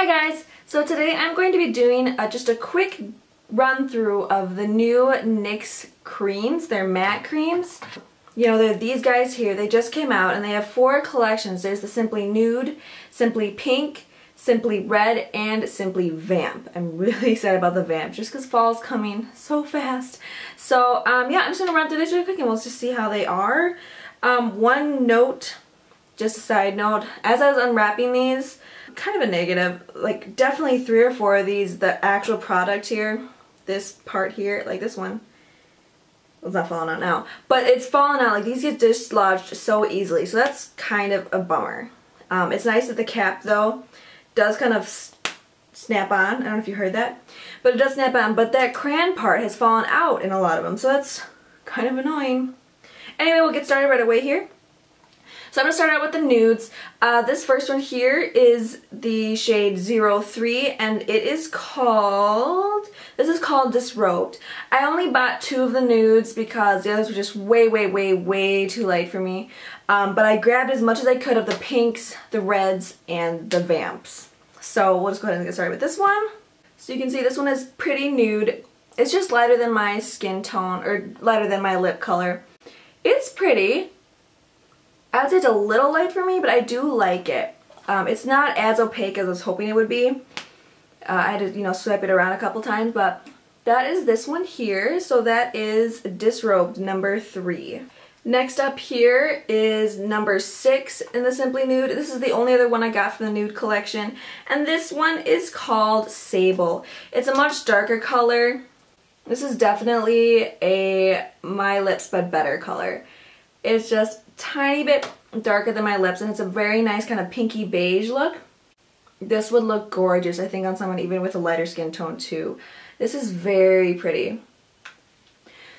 Hi guys! So today I'm going to be doing just a quick run through of the new NYX creams. They're matte creams. You know, they're these guys here. They just came out and they have 4 collections. There's the Simply Nude, Simply Pink, Simply Red, and Simply Vamp. I'm really excited about the Vamp just because fall's coming so fast. So yeah, I'm just going to run through this really quick and we'll just see how they are. One note, just a side note, as I was unwrapping these, kind of a negative, like definitely 3 or 4 of these, the actual product here, this part here, like this one, it's not falling out now, but it's falling out, like these get dislodged so easily, so that's kind of a bummer. It's nice that the cap though does kind of snap on. I don't know if you heard that, but it does snap on, but that crayon part has fallen out in a lot of them, so that's kind of annoying. Anyway, we'll get started right away here. So I'm going to start out with the nudes. This first one here is the shade 03 and it is called, this is called Disrobed. I only bought 2 of the nudes because the others were just way too light for me. But I grabbed as much as I could of the pinks, the reds, and the vamps. So we'll just go ahead and get started with this one. So you can see this one is pretty nude. It's just lighter than my skin tone, or lighter than my lip color. It's pretty. I'd say it's a little light for me, but I do like it. It's not as opaque as I was hoping it would be. I had to, swipe it around a couple times, but that is this one here. So that is Disrobed number 3. Next up here is number 6 in the Simply Nude. This is the only other one I got from the Nude collection, and this one is called Sable. It's a much darker color. This is definitely a My Lips But Better color. It's just tiny bit darker than my lips and it's a very nice kind of pinky beige look. This would look gorgeous, I think, on someone even with a lighter skin tone too. This is very pretty.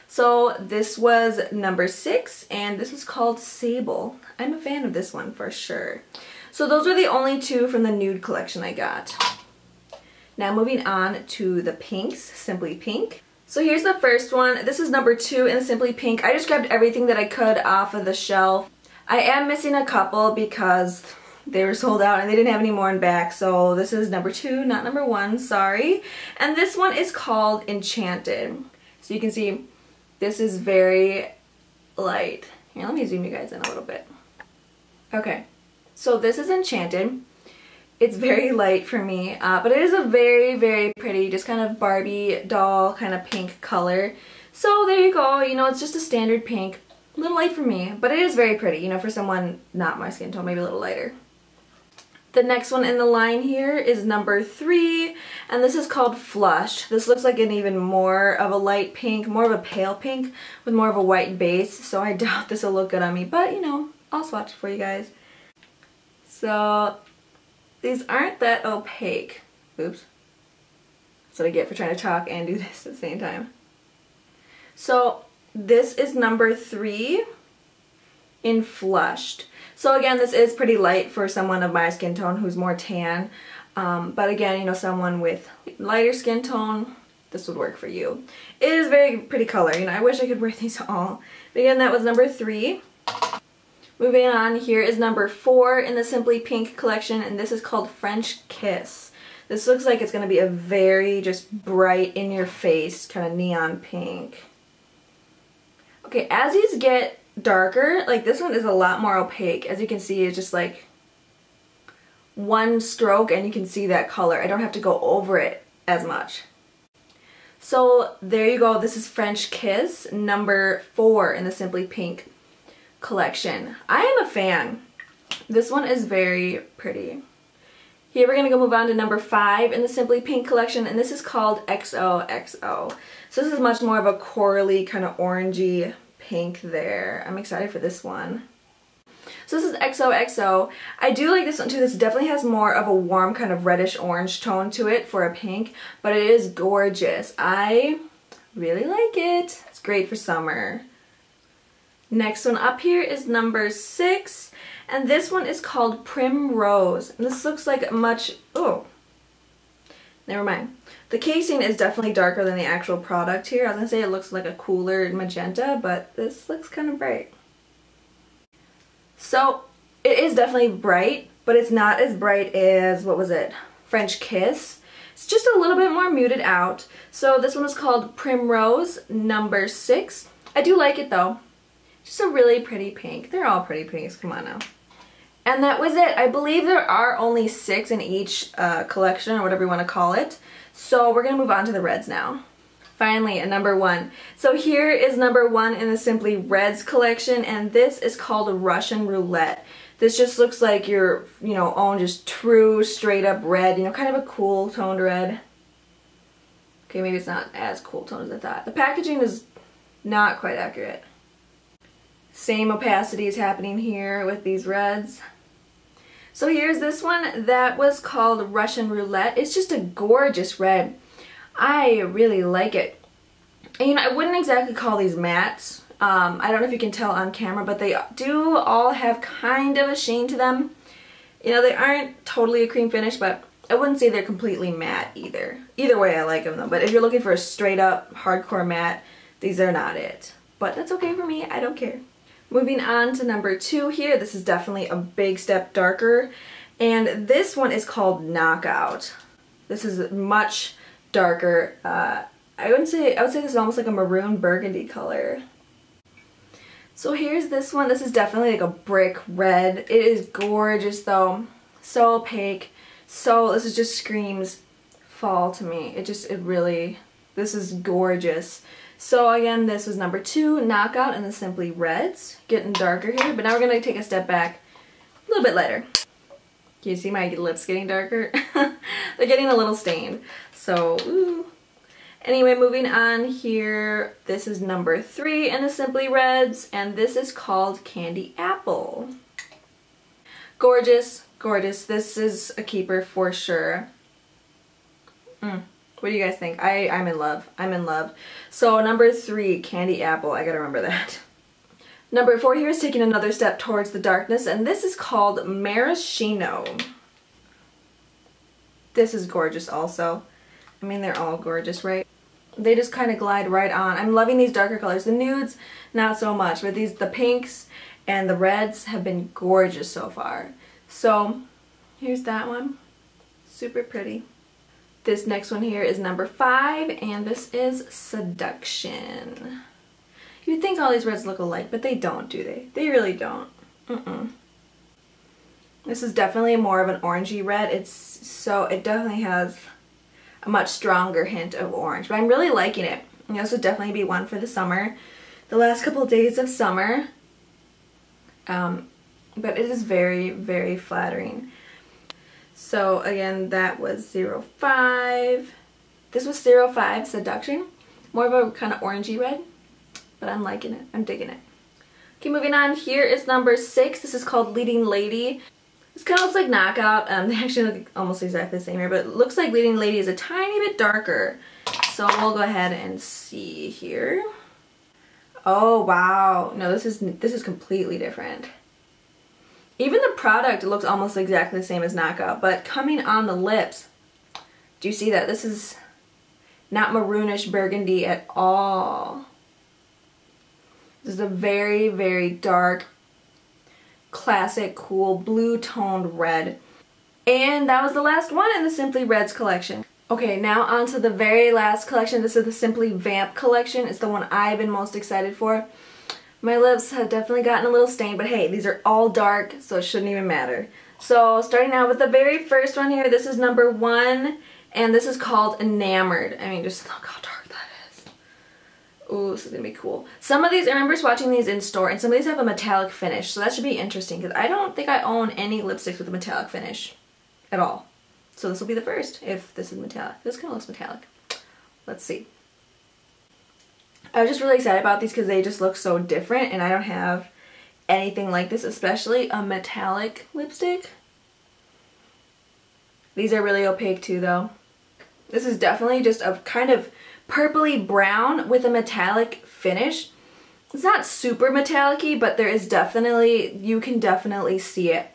So this was number 6 and this is called Sable. I'm a fan of this one for sure. So those are the only 2 from the Nude collection I got. Now moving on to the pinks, Simply Pink. So here's the first one. This is number 2 in the Simply Pink. I just grabbed everything that I could off of the shelf. I am missing a couple because they were sold out and they didn't have any more in back. So this is number 2, not number 1, sorry. And this one is called Enchanted. So you can see this is very light. Here, let me zoom you guys in a little bit. Okay, so this is Enchanted. It's very light for me, but it is a very pretty, just kind of Barbie doll kind of pink color. So there you go, it's just a standard pink. A little light for me, but it is very pretty, for someone not my skin tone, maybe a little lighter. The next one in the line here is number 3, and this is called Flush. This looks like an even more of a light pink, more of a pale pink with more of a white base, so I doubt this will look good on me, but I'll swatch it for you guys. So these aren't that opaque. Oops. That's what I get for trying to talk and do this at the same time. So this is number 3 in Flushed. So again, this is pretty light for someone of my skin tone who's more tan. But again, someone with lighter skin tone, this would work for you. It is a very pretty color. I wish I could wear these all. But again, that was number 3. Moving on, here is number 4 in the Simply Pink collection, and this is called French Kiss. This looks like it's going to be a very just bright, in-your-face kind of neon pink. Okay, as these get darker, like this one is a lot more opaque. As you can see, it's just like one stroke and you can see that color. I don't have to go over it as much. So there you go. This is French Kiss, number 4 in the Simply Pink collection. I am a fan. This one is very pretty. Here we're going to go move on to number 5 in the Simply Pink collection, and this is called XOXO. So this is much more of a corally kind of orangey pink there. I'm excited for this one. So this is XOXO. I do like this one too. This definitely has more of a warm kind of reddish orange tone to it for a pink, but it is gorgeous. I really like it. It's great for summer. Next one up here is number 6, and this one is called Primrose. And this looks like much, oh, never mind. The casing is definitely darker than the actual product here. I was gonna say it looks like a cooler magenta, but this looks kind of bright. So it is definitely bright, but it's not as bright as, what was it? French Kiss. It's just a little bit more muted out. So this one is called Primrose number 6. I do like it though. Just a really pretty pink. They're all pretty pinks, come on now. And that was it. I believe there are only 6 in each collection, or whatever you want to call it. So we're going to move on to the reds now. Finally, a number 1. So here is number 1 in the Simply Reds collection, and this is called Russian Roulette. This just looks like your, own just true, straight up red, kind of a cool toned red. Okay, maybe it's not as cool toned as I thought. The packaging is not quite accurate. Same opacity is happening here with these reds. So here's this one that was called Russian Roulette. It's just a gorgeous red. I really like it. And I wouldn't exactly call these mattes. I don't know if you can tell on camera, but they do all have kind of a sheen to them. They aren't totally a cream finish, but I wouldn't say they're completely matte either. Either way, I like them though. But if you're looking for a straight up hardcore matte, these are not it. But that's okay for me, I don't care. Moving on to number 2 here, this is definitely a big step darker, and this one is called Knockout. This is much darker. I would say this is almost like a maroon burgundy color. So here's this one. This is definitely like a brick red. It is gorgeous though. So opaque. This just screams fall to me. This is gorgeous. So again, this was number 2, Knockout in the Simply Reds. Getting darker here, but now we're going to take a step back, a little bit lighter. Can you see my lips getting darker? They're getting a little stained. So, ooh. Anyway, moving on here, this is number 3 in the Simply Reds, and this is called Candy Apple. Gorgeous, gorgeous. This is a keeper for sure. What do you guys think? I'm in love. I'm in love. So number 3, Candy Apple. I gotta remember that. Number 4 here is taking another step towards the darkness, and this is called Maraschino. This is gorgeous also. I mean, they're all gorgeous, right? They just kind of glide right on. I'm loving these darker colors. The nudes, not so much, but the pinks and the reds have been gorgeous so far. So here's that one. Super pretty. This next one here is number 5, and this is Seduction. You'd think all these reds look alike, but they don't, do they? They really don't. This is definitely more of an orangey red. It definitely has a much stronger hint of orange, but I'm really liking it. This would definitely be one for the summer, the last couple of days of summer. But it is very, very flattering. So again, that was 05. This was 05 Seduction. More of a kind of orangey red, but I'm liking it. I'm digging it. Okay, moving on. Here is number 6. This is called Leading Lady. This kind of looks like Knockout. They actually look almost exactly the same here, but it looks like Leading Lady is a tiny bit darker. So we'll go ahead and see here. Oh wow! No, this is completely different. Even the product looks almost exactly the same as Knockout, but coming on the lips, do you see that? This is not maroonish burgundy at all. This is a very, very dark, classic, cool, blue-toned red. And that was the last one in the Simply Reds collection. Okay, now on to the very last collection. This is the Simply Vamp collection. It's the one I've been most excited for. My lips have definitely gotten a little stained, but hey, these are all dark, so it shouldn't even matter. So starting out with the very first one here, this is number 1, and this is called Enamored. I mean, just look how dark that is. Ooh, this is gonna be cool. Some of these, I remember swatching these in store, and some of these have a metallic finish, so that should be interesting, because I don't think I own any lipsticks with a metallic finish at all. So this will be the first, if this is metallic. This kind of looks metallic. Let's see. I was just really excited about these because they just look so different, and I don't have anything like this, especially a metallic lipstick. These are really opaque too though. This is definitely just a kind of purpley brown with a metallic finish. It's not super metallic-y, but there is definitely, you can definitely see it.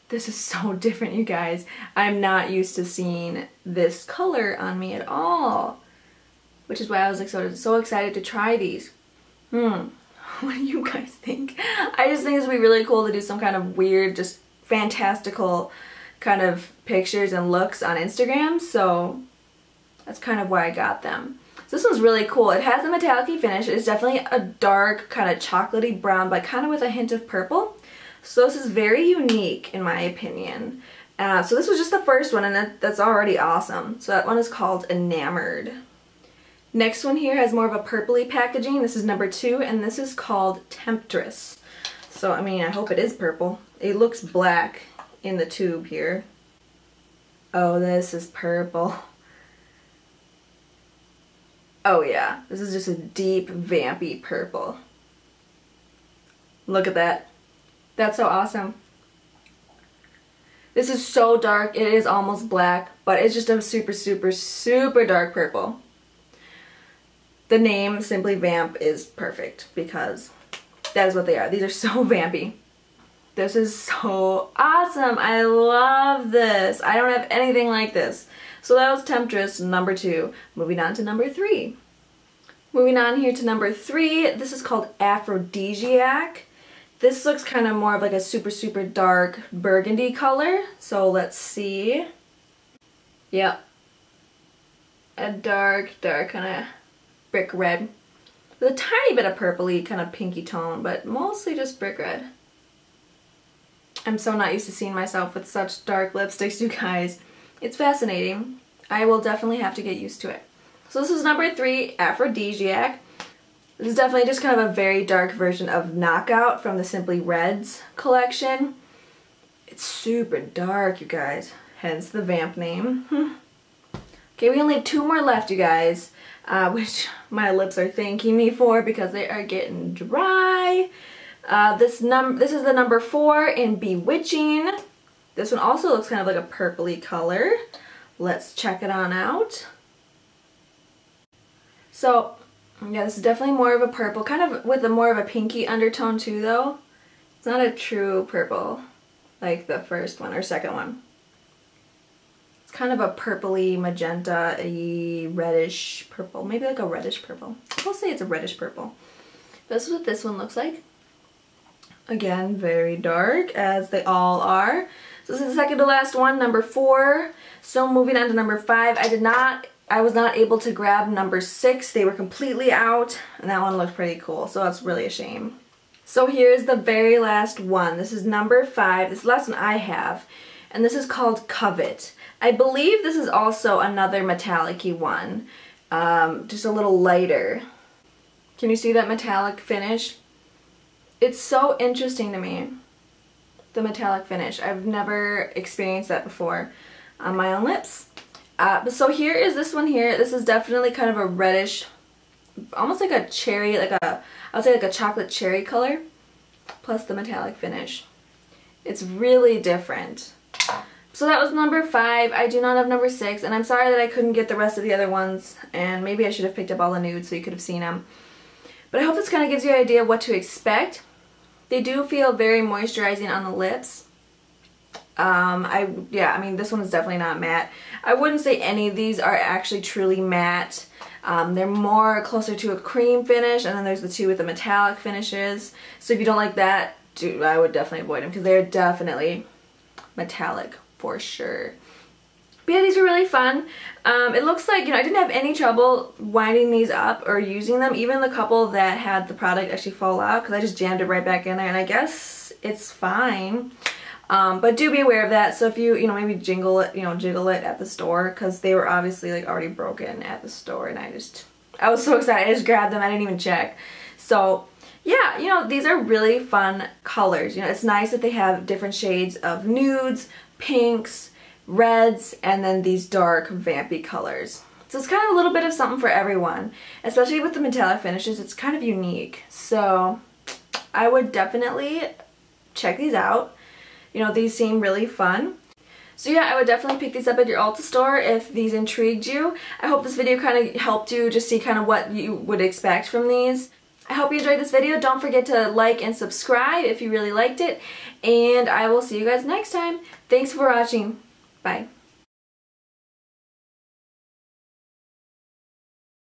This is so different, you guys. I'm not used to seeing this color on me at all, which is why I was so excited to try these. What do you guys think? I just think this would be really cool to do some kind of weird, just fantastical kind of pictures and looks on Instagram, so that's kind of why I got them. So this one's really cool. It has a metallic-y finish. It's definitely a dark kind of chocolatey brown, but kind of with a hint of purple. So this is very unique in my opinion. So this was just the first one, and that's already awesome. So that one is called Enamored. Next one here has more of a purpley packaging. This is number 2, and this is called Temptress. So I mean, I hope it is purple. It looks black in the tube here. Oh, this is purple. Oh yeah, this is just a deep, vampy purple. Look at that. That's so awesome. This is so dark, it is almost black, but it's just a super, super, super dark purple. The name, Simply Vamp, is perfect because that is what they are. These are so vampy. This is so awesome. I love this. I don't have anything like this. So that was Temptress, number 2. Moving on to number 3. Moving on here to number 3, this is called Aphrodisiac. This looks kind of more of like a super, super dark burgundy color. So let's see. Yep. A dark, dark kind of brick red. With a tiny bit of purpley, kind of pinky tone, but mostly just brick red. I'm so not used to seeing myself with such dark lipsticks, you guys. It's fascinating. I will definitely have to get used to it. So this is number 3, Aphrodisiac. This is definitely just kind of a very dark version of Knockout from the Simply Reds collection. It's super dark, you guys. Hence the Vamp name. Okay, we only have 2 more left, you guys. Which my lips are thanking me for because they are getting dry. This is the number 4 in Bewitching. This one also looks kind of like a purpley color. Let's check it on out. So, yeah, this is definitely more of a purple, kind of with a more of a pinky undertone too though. It's not a true purple like the first one or second one. It's kind of a purpley, magenta-y, reddish purple. Maybe like a reddish purple. We'll say it's a reddish purple. This is what this one looks like. Again, very dark, as they all are. So this is the second to last one, number 4. So moving on to number 5, I was not able to grab number 6. They were completely out, and that one looked pretty cool, so that's really a shame. So here's the very last one. This is number 5. This is the last one I have, and this is called Covet. I believe this is also another metallic-y one, just a little lighter. Can you see that metallic finish? It's so interesting to me, the metallic finish. I've never experienced that before on my own lips. So here is this one here. This is definitely kind of a reddish, almost like a cherry, I would say like a chocolate cherry color, plus the metallic finish. It's really different. So that was number 5. I do not have number 6, and I'm sorry that I couldn't get the rest of the other ones, and maybe I should have picked up all the nudes so you could have seen them. But I hope this kind of gives you an idea of what to expect. They do feel very moisturizing on the lips. Yeah, I mean, this one is definitely not matte. I wouldn't say any of these are actually truly matte. They're more closer to a cream finish, and then there's the 2 with the metallic finishes. So if you don't like that, I would definitely avoid them because they're definitely metallic for sure. But yeah, these were really fun. It looks like, I didn't have any trouble winding these up or using them. Even the couple that had the product actually fall out because I just jammed it right back in there, and I guess it's fine. But do be aware of that. So if you, maybe jiggle it at the store, because they were obviously like already broken at the store, and I was so excited. I just grabbed them. I didn't even check. So yeah, these are really fun colors. It's nice that they have different shades of nudes, pinks, reds, and then these dark vampy colors. So it's kind of a little bit of something for everyone, especially with the metallic finishes. It's kind of unique. So I would definitely check these out. These seem really fun. So yeah, I would definitely pick these up at your Ulta store if these intrigued you. I hope this video kind of helped you just see kind of what you would expect from these. I hope you enjoyed this video. Don't forget to like and subscribe if you really liked it. And I will see you guys next time. Thanks for watching. Bye.